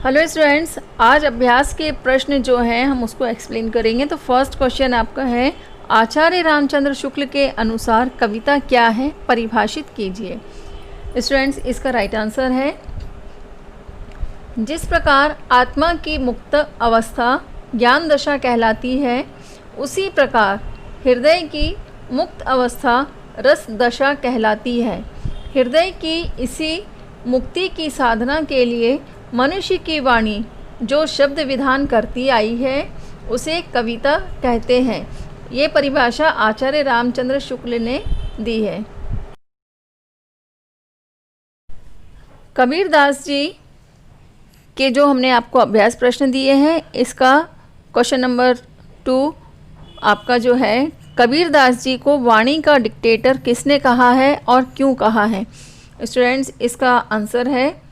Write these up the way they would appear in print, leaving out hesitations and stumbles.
Hello students, आज अभ्यास के प्रश्न जो हैं हम उसको एक्सप्लेन करेंगे। तो फर्स्ट क्वेश्चन आपका है, आचार्य रामचंद्र शुक्ल के अनुसार कविता क्या है, परिभाषित कीजिए। स्टूडेंट्स, इसका राइट आंसर है, जिस प्रकार आत्मा की मुक्त अवस्था ज्ञान दशा कहलाती है, उसी प्रकार हृदय की मुक्त अवस्था रस दशा कहलाती है। हृदय की इसी मुक्ति की साधना के लिए मनुष्य की वाणी जो शब्द विधान करती आई है, उसे कविता कहते हैं। ये परिभाषा आचार्य रामचंद्र शुक्ल ने दी है। कबीरदास जी के जो हमने आपको अभ्यास प्रश्न दिए हैं, इसका क्वेश्चन नंबर 2 आपका जो है, कबीरदास जी को वाणी का डिक्टेटर किसने कहा है और क्यों कहा है। स्टूडेंट्स, इसका आंसर है,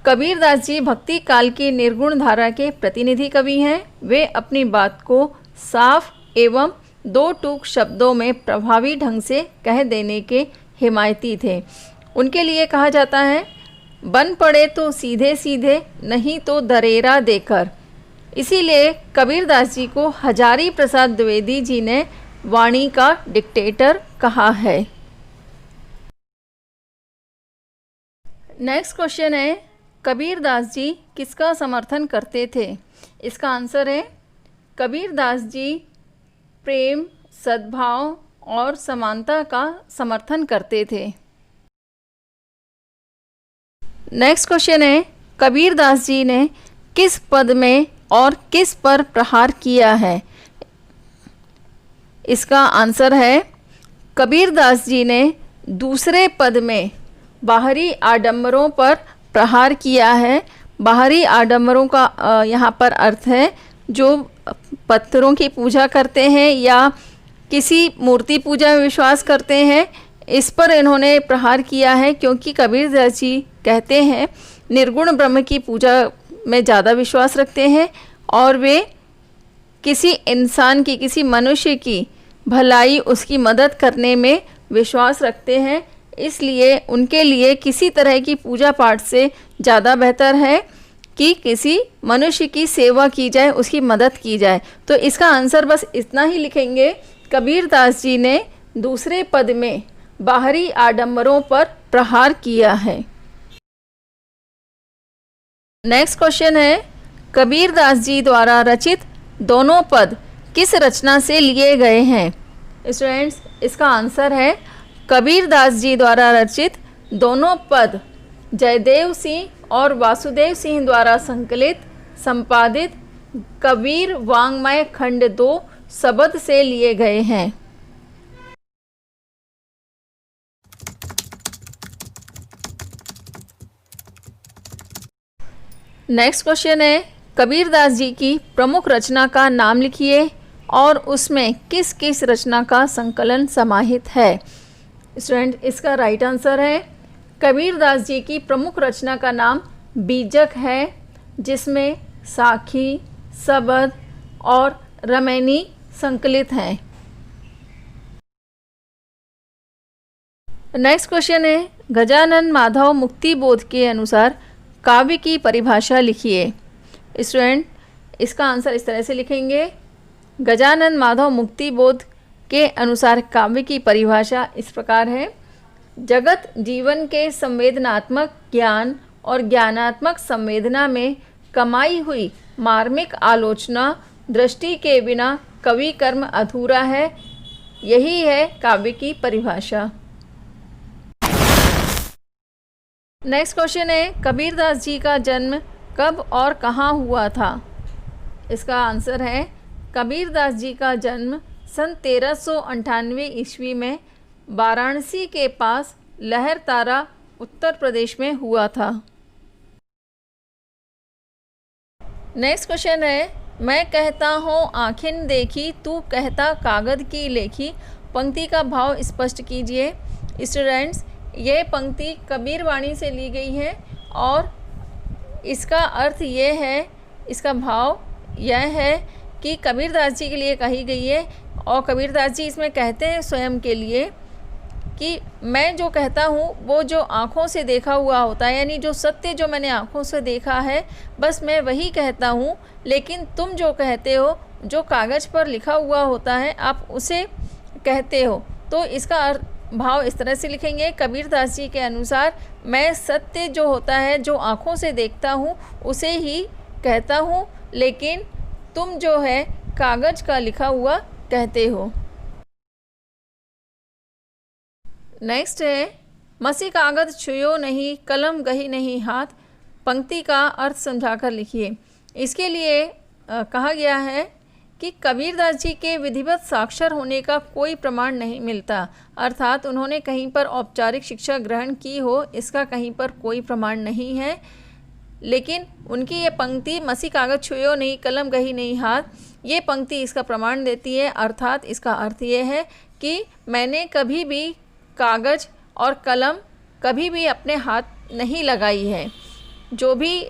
कबीरदास जी भक्ति काल की निर्गुण धारा के प्रतिनिधि कवि हैं। वे अपनी बात को साफ एवं दो टूक शब्दों में प्रभावी ढंग से कह देने के हिमायती थे। उनके लिए कहा जाता है, बन पड़े तो सीधे सीधे, नहीं तो दरेरा देकर। इसीलिए कबीरदास जी को हजारी प्रसाद द्विवेदी जी ने वाणी का डिक्टेटर कहा है। नेक्स्ट क्वेश्चन है, कबीरदास जी किसका समर्थन करते थे। इसका आंसर है, कबीरदास जी प्रेम, सद्भाव और समानता का समर्थन करते थे। नेक्स्ट क्वेश्चन है, कबीरदास जी ने किस पद में और किस पर प्रहार किया है। इसका आंसर है, कबीरदास जी ने दूसरे पद में बाहरी आडंबरों पर प्रहार किया है। बाहरी आडंबरों का यहाँ पर अर्थ है जो पत्थरों की पूजा करते हैं या किसी मूर्ति पूजा में विश्वास करते हैं, इस पर इन्होंने प्रहार किया है। क्योंकि कबीरदास जी कहते हैं निर्गुण ब्रह्म की पूजा में ज़्यादा विश्वास रखते हैं और वे किसी इंसान की, किसी मनुष्य की भलाई, उसकी मदद करने में विश्वास रखते हैं। इसलिए उनके लिए किसी तरह की पूजा पाठ से ज़्यादा बेहतर है कि किसी मनुष्य की सेवा की जाए, उसकी मदद की जाए। तो इसका आंसर बस इतना ही लिखेंगे, कबीरदास जी ने दूसरे पद में बाहरी आडंबरों पर प्रहार किया है। नेक्स्ट क्वेश्चन है, कबीरदास जी द्वारा रचित दोनों पद किस रचना से लिए गए हैं। स्टूडेंट्स, इसका आंसर है, कबीरदास जी द्वारा रचित दोनों पद जयदेव सिंह और वासुदेव सिंह द्वारा संकलित संपादित कबीर वाङ्मय खंड 2 शब्द से लिए गए हैं। नेक्स्ट क्वेश्चन है, कबीरदास जी की प्रमुख रचना का नाम लिखिए और उसमें किस किस रचना का संकलन समाहित है। स्टूडेंट, इसका राइट आंसर है, कबीरदास जी की प्रमुख रचना का नाम बीजक है, जिसमें साखी, सबद और रमैनी संकलित हैं। नेक्स्ट क्वेश्चन है, गजानन माधव मुक्तिबोध के अनुसार काव्य की परिभाषा लिखिए। स्टूडेंट, इसका आंसर इस तरह से लिखेंगे, गजानन माधव मुक्तिबोध के अनुसार काव्य की परिभाषा इस प्रकार है, जगत जीवन के संवेदनात्मक ज्ञान और ज्ञानात्मक संवेदना में कमाई हुई मार्मिक आलोचना दृष्टि के बिना कवि कर्म अधूरा है। यही है काव्य की परिभाषा। नेक्स्ट क्वेश्चन है, कबीरदास जी का जन्म कब और कहाँ हुआ था। इसका आंसर है, कबीरदास जी का जन्म सन 1398 ईस्वी में वाराणसी के पास लहरतारा उत्तर प्रदेश में हुआ था। नेक्स्ट क्वेश्चन है, मैं कहता हूँ आँखें देखी, तू कहता कागद की लेखी। पंक्ति का भाव स्पष्ट कीजिए। स्टूडेंट्स, ये पंक्ति कबीर वाणी से ली गई है और इसका अर्थ ये है, इसका भाव यह है कि कबीरदास जी के लिए कही गई है और कबीरदास जी इसमें कहते हैं स्वयं के लिए कि मैं जो कहता हूँ वो जो आँखों से देखा हुआ होता है, यानी जो सत्य जो मैंने आँखों से देखा है बस मैं वही कहता हूँ, लेकिन तुम जो कहते हो जो कागज़ पर लिखा हुआ होता है आप उसे कहते हो। तो इसका भाव इस तरह से लिखेंगे, कबीरदास जी के अनुसार मैं सत्य जो होता है जो आँखों से देखता हूँ उसे ही कहता हूँ, लेकिन तुम जो है कागज़ का लिखा हुआ कहते हो। नेक्स्ट है, मसी कागज़ छुयो नहीं, कलम गही नहीं हाथ। पंक्ति का अर्थ समझाकर लिखिए। इसके लिए कहा गया है कि कबीरदास जी के विधिवत साक्षर होने का कोई प्रमाण नहीं मिलता, अर्थात उन्होंने कहीं पर औपचारिक शिक्षा ग्रहण की हो इसका कहीं पर कोई प्रमाण नहीं है। लेकिन उनकी ये पंक्ति मसी कागज़ छुयो नहीं, कलम गही नहीं हाथ, ये पंक्ति इसका प्रमाण देती है। अर्थात इसका अर्थ ये है कि मैंने कभी भी कागज़ और कलम कभी भी अपने हाथ नहीं लगाई है। जो भी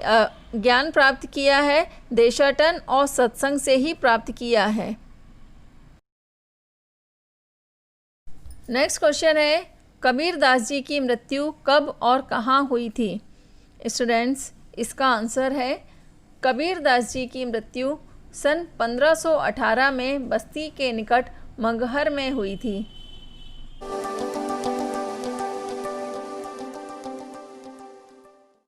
ज्ञान प्राप्त किया है देशाटन और सत्संग से ही प्राप्त किया है। नेक्स्ट क्वेश्चन है, कबीरदास जी की मृत्यु कब और कहाँ हुई थी? स्टूडेंट्स, इसका आंसर है कबीरदास जी की मृत्यु सन 1518 में बस्ती के निकट मंगहर में हुई थी।